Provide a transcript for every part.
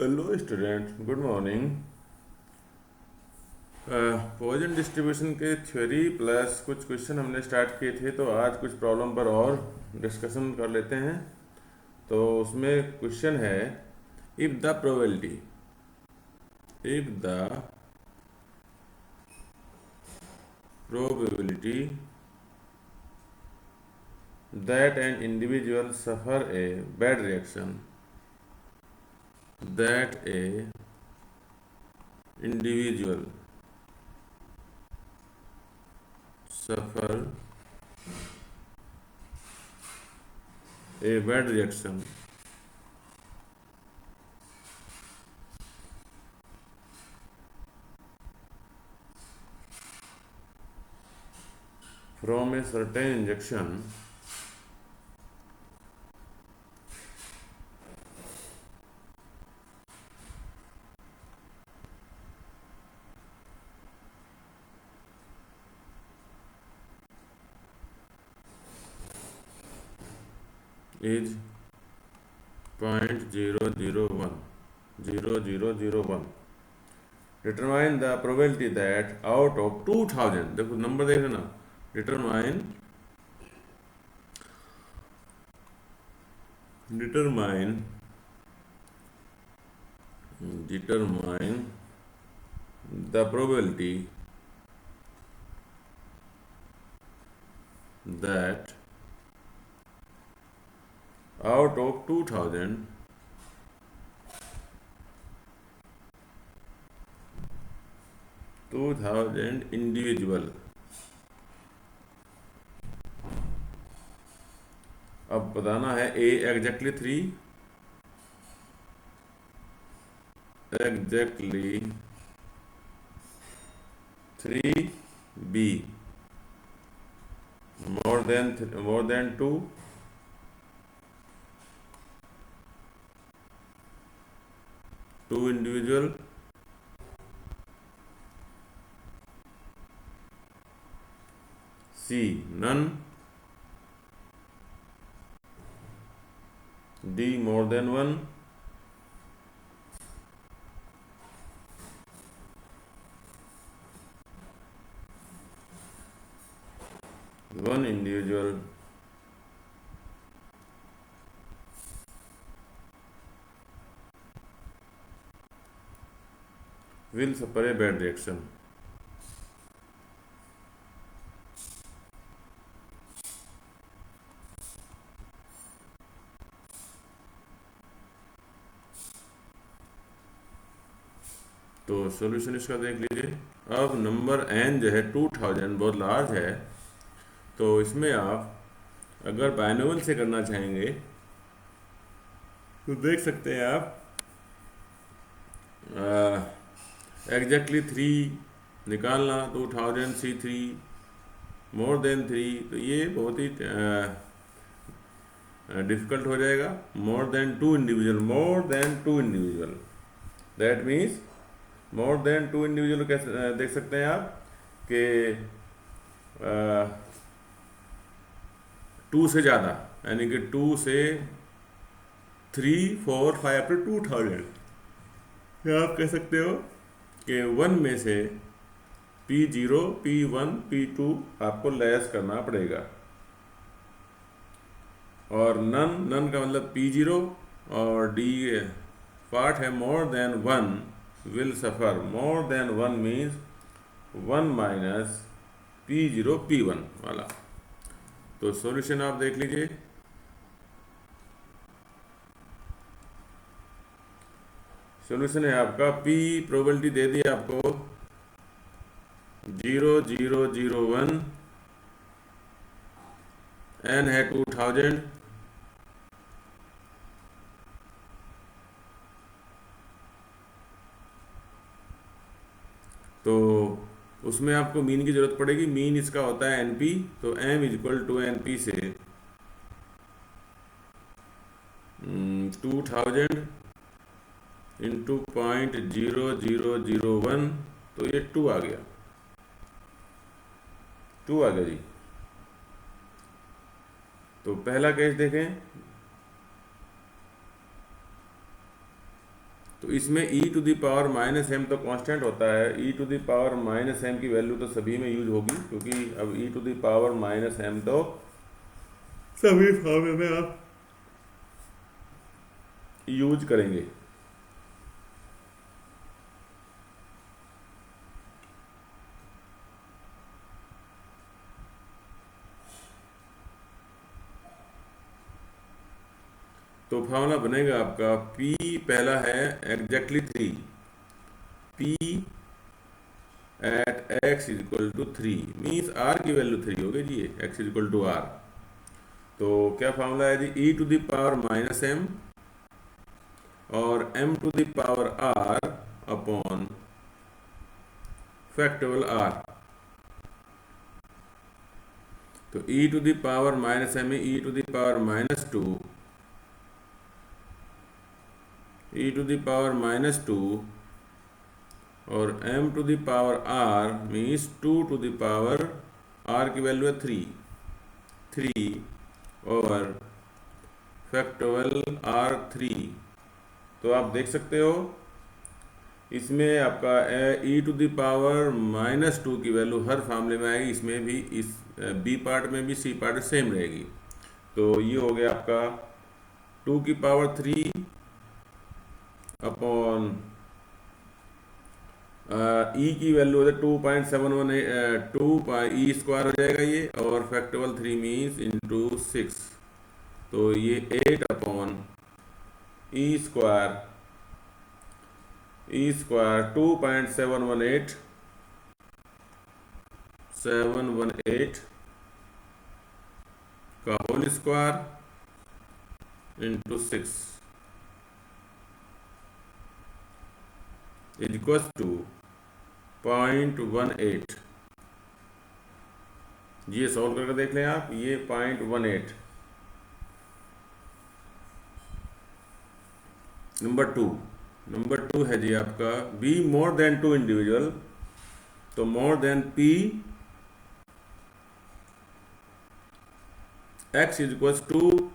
Hello student, good morning. Poisson distribution के theory plus कुछ question हमने स्टार्ट किए थे, तो आज कुछ प्रॉब्लम पर और डिस्कशन कर लेते हैं। तो उसमें क्वेश्चन है, if the probability that an individual suffer a bad reaction, that a individual suffer a bad reaction from a certain injection is 0.001 determine the probability that out of 2000, देखो number देख लेना, determine the probability that out of 2000 individual. अब बताना है A exactly 3, B more than 2 individual, C none, D more than 1, one individual, will suffer a bad reaction। तो solution इसका देख लीजिए। अब नंबर n जो है 2000 बहुत लार्ज है, तो इसमें आप अगर बायनोमियल से करना चाहेंगे तो देख सकते हैं आप एग्जैक्टली 3 निकालना, 2000 C3 मोर देन 3, तो ये बहुत ही डिफिकल्ट हो जाएगा। More than two individual, that means more than 2 individual कैसे देख सकते हैं आप कि 2 से ज़्यादा, यानी कि 2 से 3, 4, 5 to 2000, या आप कह सकते हो कि 1 में से P0, P1, P2 आपको लेस करना पड़ेगा, और नन का मतलब P0, और डी पार्ट है मोर than 1 will suffer. More than 1 means 1 minus P0 P1 वाला। तो सॉल्यूशन आप देख लीजिए। सॉल्यूशन है आपका P प्रोबेबिलिटी दे दी आपको 0.001, N है 2000, तो उसमें आपको मीन की जरूरत पड़ेगी। मीन इसका होता है NP, तो M इक्वल टू NP से 2000 इंटू 0.0001, तो ये 2 आ गया, 2 आ गया जी। तो पहला केस देखें, तो इसमें e to the power minus m तो कांस्टेंट होता है, e to the power minus m की वैल्यू तो सभी में यूज होगी, क्योंकि अब e to the power minus m तो सभी फॉर्मूले में आप यूज करेंगे। तो फॉर्मूला बनेगा आपका p पहला है exactly 3, p at x is equal to 3 means r की वैल्यू 3 हो गई जी, x is equal to r। तो क्या फॉर्मूला है जी, e to the power minus m और m to the power r upon factorial r। तो e to the power minus m में e to the power minus 2, e to the power minus 2 और m to the power r means 2 to the power r की value है 3 और factorial r3। तो आप देख सकते हो इसमें आपका e to the power minus 2 की वैल्यू हर फार्मूले में आएगी, इसमें भी, इस b पार्ट में भी c पार्ट सेम रहेगी। तो ये हो गया आपका 2 की पावर 3 अपॉन ई की वैल्यू है 2.718, 2 ई स्क्वायर हो जाएगा ये, और फैक्टोरियल 3 मीन्स इंटू 6, तो ये 8 अपॉन ई स्क्वायर 2.718 का whole square into 6 is equal to 0.18। ये सॉल्व करके देख लें आप, ये 0.18। नंबर टू है जी आपका बी मोर देन 2 इंडिविजुअल, तो more than p x is equal to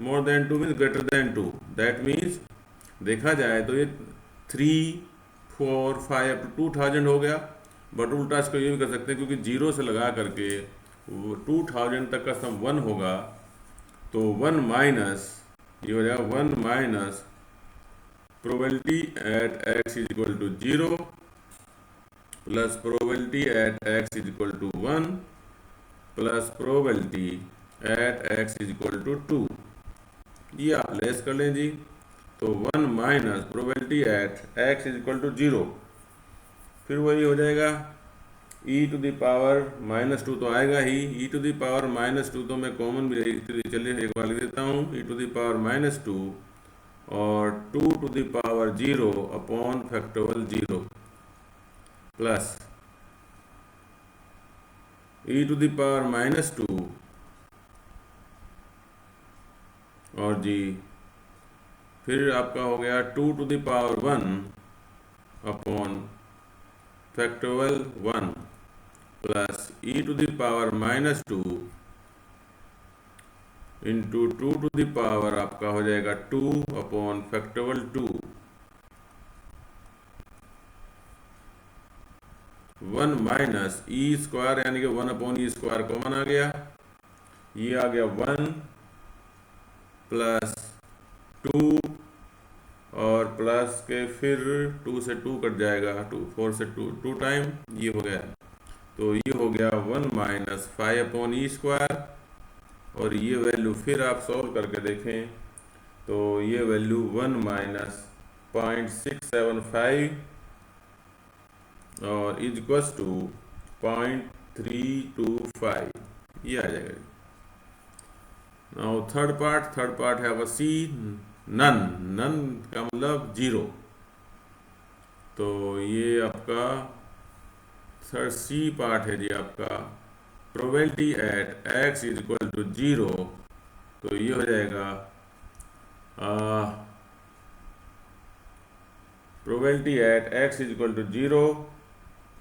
more than 2 means greater than 2, that means देखा जाए तो ये 3, 4, 5 अप टू 2000 हो गया, बट उल्टा इसको ये भी कर सकते हैं, क्योंकि जीरो से लगा करके 2000 तक का सम 1 होगा, तो 1 माइनस ये हो जाएगा 1 minus probability at x is equal to 0 plus probability at x is equal to 1 plus probability at x is equal to 2। ये आप लेस कर लें जी, तो 1 minus probability at x is equal to 0, फिर वही हो जाएगा e to the power minus 2 तो आएगा ही, e to the power minus 2 तो मैं कॉमन भी, चलिए एक बार लिख देता हूँ, e to the power minus 2 और 2 to the power 0 upon factorial 0 plus e to the power minus 2 और जी फिर आपका हो गया 2 to the power 1 upon factorial 1 plus e to the power minus 2 into 2 to the power आपका हो जाएगा 2 upon factorial 2, 1 minus e square यानी कि 1 अपॉन ई स्क्वायर कॉमन आ गया, ये आ गया 1 प्लस 2 और प्लस के फिर 2 से 2 कट जाएगा, 4 से 2 टाइम, ये हो गया, तो ये हो गया 1 माइनस 5 अपॉन ई स्क्वायर, और ये वैल्यू फिर आप सॉल्व करके देखें तो ये वैल्यू 1 माइनस 0.675 और इज इक्वल्स टू 0.325, ये आ जाएगा। नाउ थर्ड पार्ट है आपका सी, नन का मतलब 0, तो ये आपका थर्ड सी पार्ट है जी आपका probability at x is equal to 0, तो ये हो जाएगा probability at x is equal to 0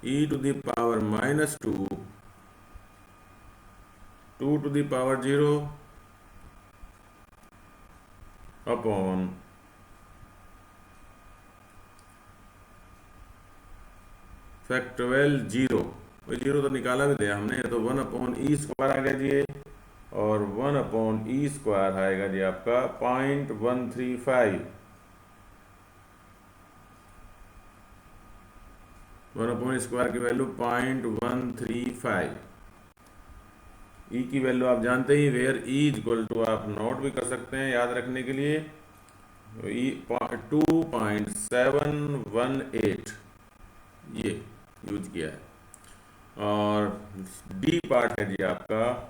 e to the power minus 2 to the power 0 upon factorial zero, zero तो निकाला भी दिया हमने, तो 1/e² आ गया जी, और 1/e² आएगा जी आपका 0.135। 1/e² की वैल्यू 0.135। ई की वैल्यू आप जानते ही, वेयर ई इक्वल टू आप नोट भी कर सकते हैं याद रखने के लिए, 2.718 ये यूज किया है। और डी पार्ट है जी आपका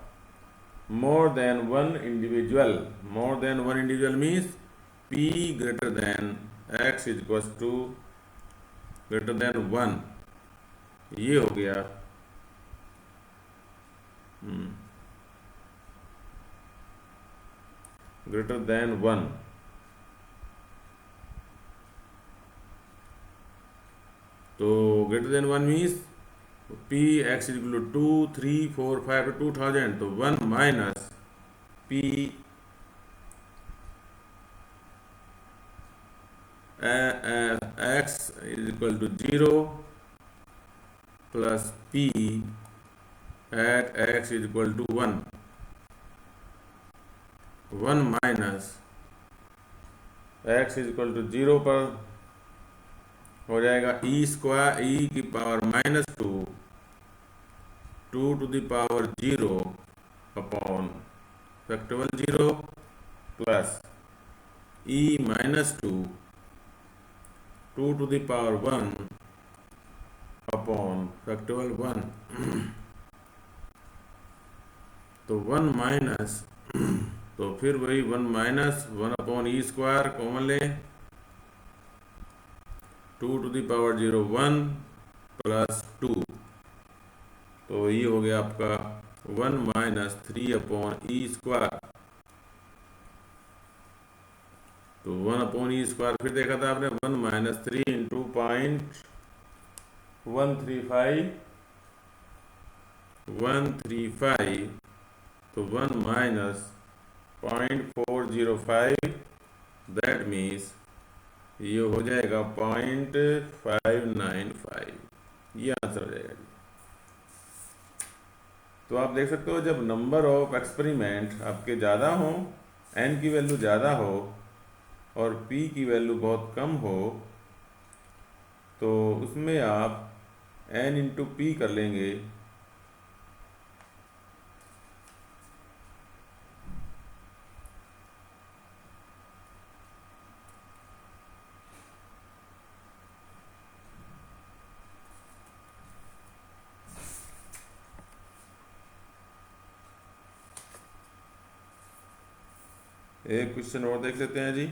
more than one individual. More than one individual means P greater than X equals to greater than 1, ये हो गया। ग्रेटर देन 1, तो greater than 1 means P X equal to 2, 3, 4, 5 to 2000, तो 1 minus P X is equal to 0 plus P at X is equal to 1, 1 minus X is equal to 0 पर हो जाएगा e² e की power -2, 2 to the power 0 upon factorial 0 plus e -2, 2 to the power 1 upon factorial 1। तो 1 minus, तो फिर वही 1 minus 1/e² common ले, 2 to the power 0 1 plus 2, तो ये हो गया आपका 1 माइनस 3/e²। तो 1/e² फिर देखा था आपने, 1 माइनस 3 इंटू 0.135, तो 1 माइनस 0.405, दैट मीन्स ये हो जाएगा 0.595, ये आंसर हो जाएगा जी। तो आप देख सकते हो जब नंबर ऑफ एक्सपेरिमेंट आपके ज़्यादा हो, n की वैल्यू ज़्यादा हो और p की वैल्यू बहुत कम हो, तो उसमें आप n इंटू p कर लेंगे, एक क्वेश्चन और देख लेते हैं जी।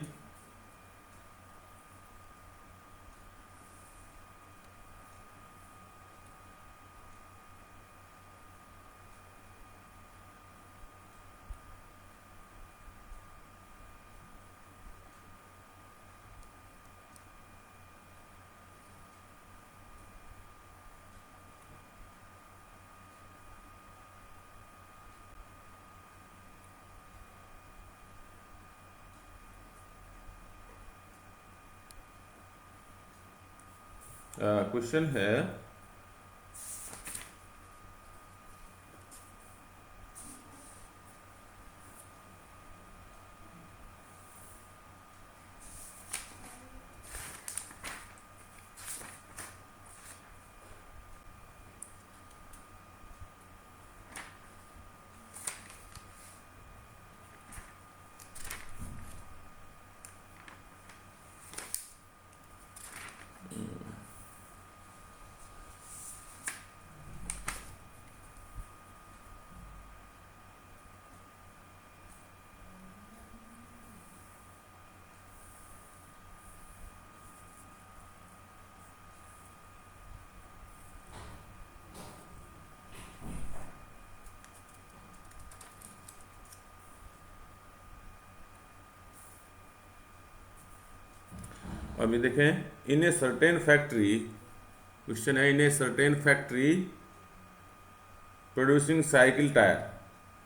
क्वेश्चन है अभी देखें, in a certain factory, question है, in a certain factory producing cycle tyre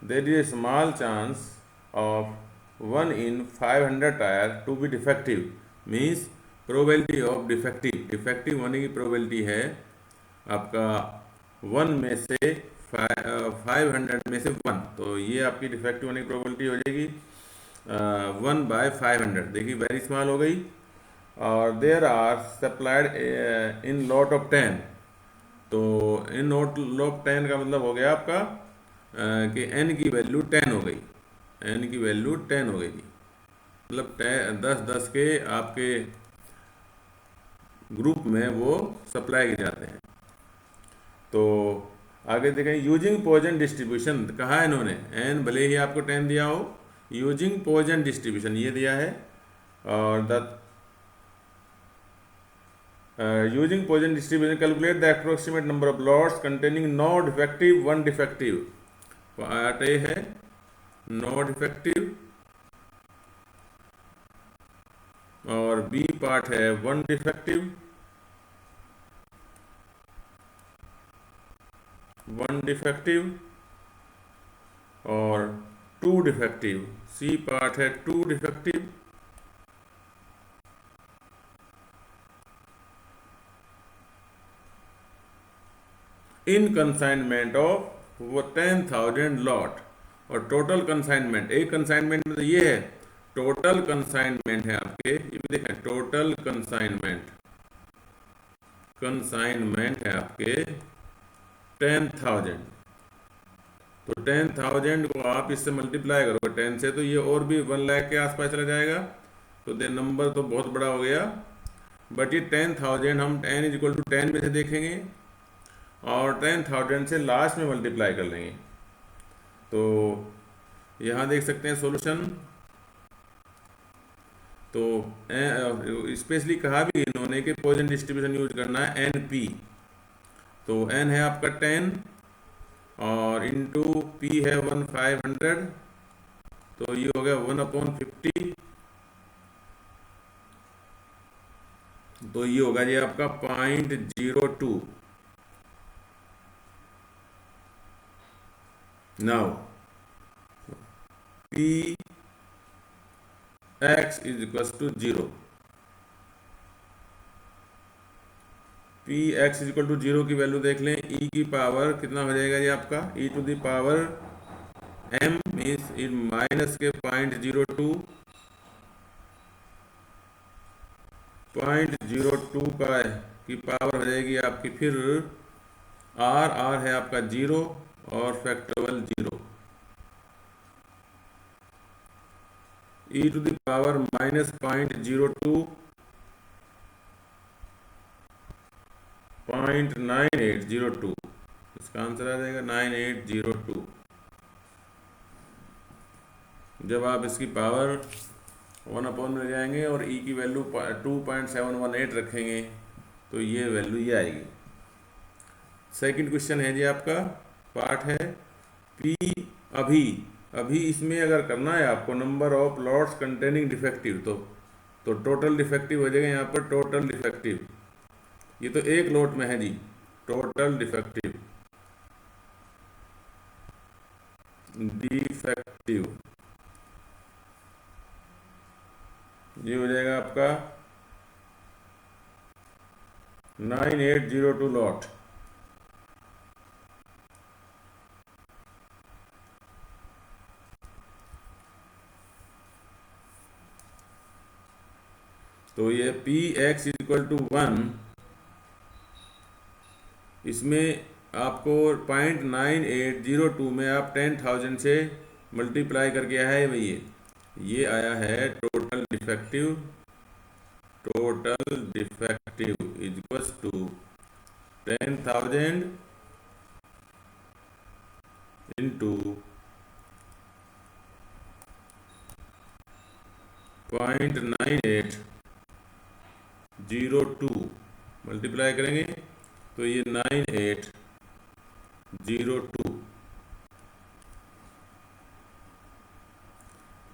there is a small chance of 1 in 500 tyre to be defective, means probability of defective होने की प्रोबेबिलिटी है आपका 1 में से 500 में से 1, तो ये आपकी डिफेक्टिव होने की प्रोबेबिलिटी हो जाएगी 1/500। देखिए वेरी स्मॉल हो गई। और there are supplied in lot of 10, तो इन नोट लॉट 10 का मतलब हो गया आपका कि n की वैल्यू 10 हो गई, n की वैल्यू 10 हो गई जी, मतलब 10 के आपके ग्रुप में वो सप्लाई किए जाते हैं। तो आगे देखें, यूजिंग पॉइजन डिस्ट्रीब्यूशन कहा है इन्होंने, n भले ही आपको 10 दिया हो, यूजिंग पॉइजन डिस्ट्रीब्यूशन ये दिया है। और the using Poisson distribution calculate the approximate number of lots containing no defective 1 defective. Part A है नो डिफेक्टिव और बी पार्ट है 1 डिफेक्टिव, 1 डिफेक्टिव और 2 डिफेक्टिव, सी पार्ट है 2 डिफेक्टिव। इन कंसाइनमेंट ऑफ वो 10,000 लॉट, और टोटल कंसाइनमेंट, एक consignment में तो ये है, टोटल कंसाइनमेंट है आपके, ये भी देखें टोटल कंसाइनमेंट, कंसाइनमेंट है आपके 10,000। तो 10,000 को आप इससे मल्टीप्लाई करोगे 10 से, तो ये और भी 1 लाख के आसपास चला जाएगा। तो नंबर तो बहुत बड़ा हो गया, बट ये 10,000 हम n इज इक्वल टू 10 में से देखेंगे और 10,000 से लास्ट में मल्टीप्लाई कर लेंगे। तो यहाँ देख सकते हैं सॉल्यूशन। तो स्पेशली कहा भी इन्होंने कि पॉइजन डिस्ट्रीब्यूशन यूज करना है NP। तो n है आपका 10 और इंटू P है 1/500, तो ये हो गया 1/50। तो ये होगा जी आपका 0.02। Now P x is equal to 0, P x is equal to 0 की वैल्यू देख लें, e की पावर कितना हो जाएगा ये आपका, e to the power m means in minus के 0.02, 0.02 का की पावर हो जाएगी आपकी फिर r है आपका 0 और factorial 0, e to the power minus 0.02 0.9802, इसका आंसर आ जाएगा 9802। जब आप इसकी पावर 1/, में जाएंगे और e की वैल्यू 2.718 रखेंगे तो ये वैल्यू ये आएगी। सेकंड क्वेश्चन है जी आपका, पार्ट है P अभी इसमें अगर करना है आपको number of lots containing defective, तो टोटल डिफेक्टिव हो जाएगा यहाँ पर टोटल डिफेक्टिव, ये तो एक लॉट में है जी, टोटल डिफेक्टिव ये हो जाएगा आपका 9802 लॉट। तो ये P x is equal to 1, इसमें आपको 0.9802 में आप 10,000 से मल्टीप्लाई करके आया है भैया, ये आया है total defective is equal to 10,000 into 0.9802 multiply करेंगे तो ये 9802।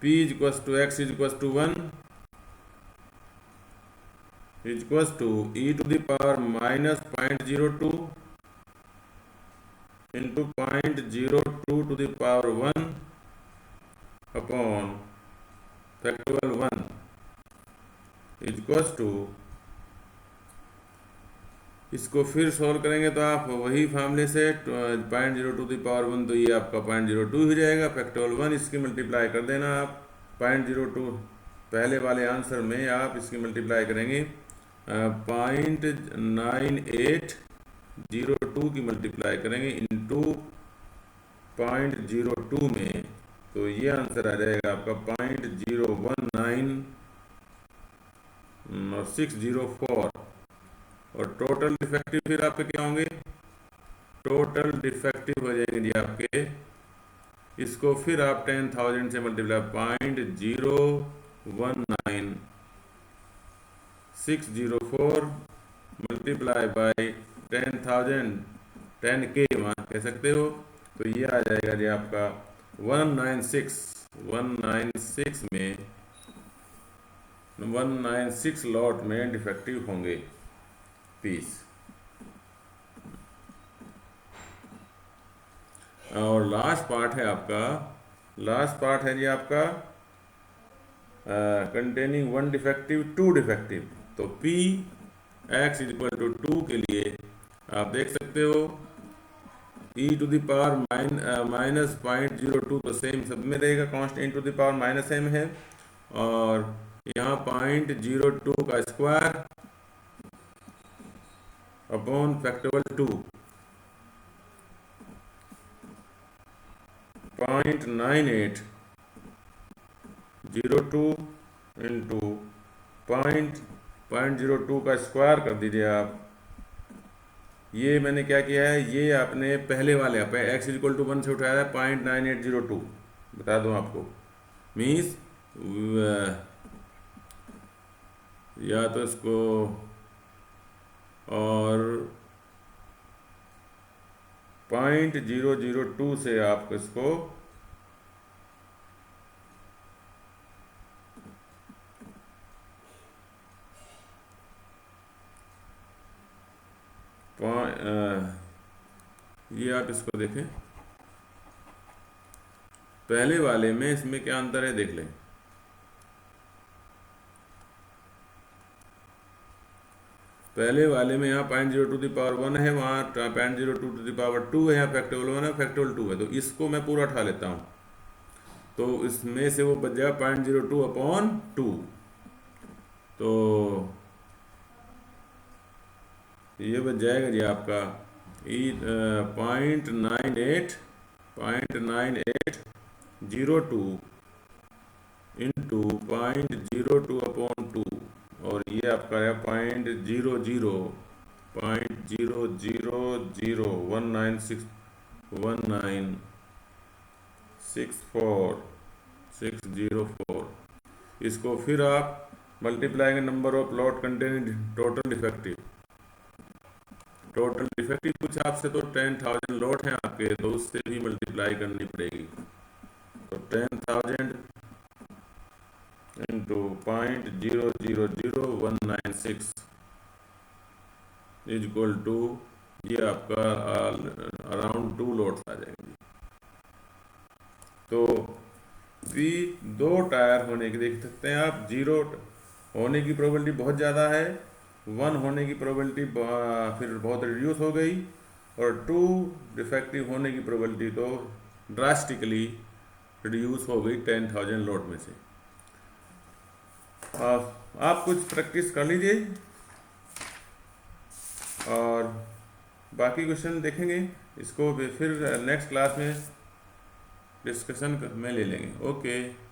P is equal to x is equal to 1 is equal to e to the power minus 0.02 into 0.02 to the power 1 upon factorial 1 is equal to इसको फिर solve करेंगे तो आप वही फार्मूले से 0.02 तो ये आपका 0.02 ही जाएगा। फैक्टोरियल 1 इसकी मल्टीप्लाई कर देना आप 0.02 पहले वाले आंसर में आप इसकी मल्टीप्लाई करेंगे 0.9802 की मल्टीप्लाई करेंगे इंटू 0.02 में, तो ये आंसर आ जाएगा आपका 0.019604। और टोटल डिफेक्टिव फिर आपके क्या होंगे, टोटल डिफेक्टिव हो जाएंगे जी आपके, इसको फिर आप 10,000 से मल्टीप्लाई 0.019604 मल्टीप्लाई बाई 10,000 10K वहाँ कह सकते हो, तो ये आ जाएगा जी आपका 196 में 196 लॉट में डिफेक्टिव होंगे पीस। और लास्ट पार्ट है आपका, लास्ट पार्ट है जी आपका कंटेनिंग 1 डिफेक्टिव 2 डिफेक्टिव। तो P x इक्वल टू 2 के लिए आप देख सकते हो e to the power minus 0.02 तो सेम सब में रहेगा, constant to the power minus m है, और यहाँ 0.02 का स्क्वायर अपॉन फैक्टोरियल 2 0.9802 इंटू 0.02 का स्क्वायर कर दीजिए आप। ये मैंने क्या किया है, ये आपने पहले वाले आप x इक्वल टू 1 से उठाया है 0.9802, बता दूं आपको, मीन्स या तो इसको और 0.002 से आप इसको ये आप इसको देखें, पहले वाले में इसमें क्या अंतर है देख लें। पहले वाले में यहाँ 0.02 टू द पावर 1 है, वहाँ 0.02 टू द पावर 2 है, यहाँ फैक्टोरियल 1 है, फैक्टोरियल 2 है, तो इसको मैं पूरा उठा लेता हूँ, तो इसमें से वो बच जाएगा 0.02 अपॉन 2, तो ये बच जाएगा जी आपका 0.9802 इंटू 0.02 अपॉन 2, और ये आपका है 0.0001964 इसको फिर आप multiply number of lot containing total defective. Total defective कुछ आपसे तो 10,000 लॉट हैं आपके, तो उससे भी मल्टीप्लाई करनी पड़ेगी, तो 10,000 इंटू 0.000196 इज इक्वल टू, ये आपका अराउंड 2 लॉट्स आ जाएंगे। तो भी 2 टायर होने की देख सकते हैं आप, 0 होने की प्रोबेबिलिटी बहुत ज़्यादा है, 1 होने की प्रोबेबिलिटी फिर बहुत रिड्यूस हो गई, और 2 डिफेक्टिव होने की प्रोबेबिलिटी तो ड्रास्टिकली रिड्यूस हो गई 10,000 लॉट में से। आप कुछ प्रैक्टिस कर लीजिए और बाकी क्वेश्चन देखेंगे, इसको फिर नेक्स्ट क्लास में डिस्कशन में ले लेंगे। ओके।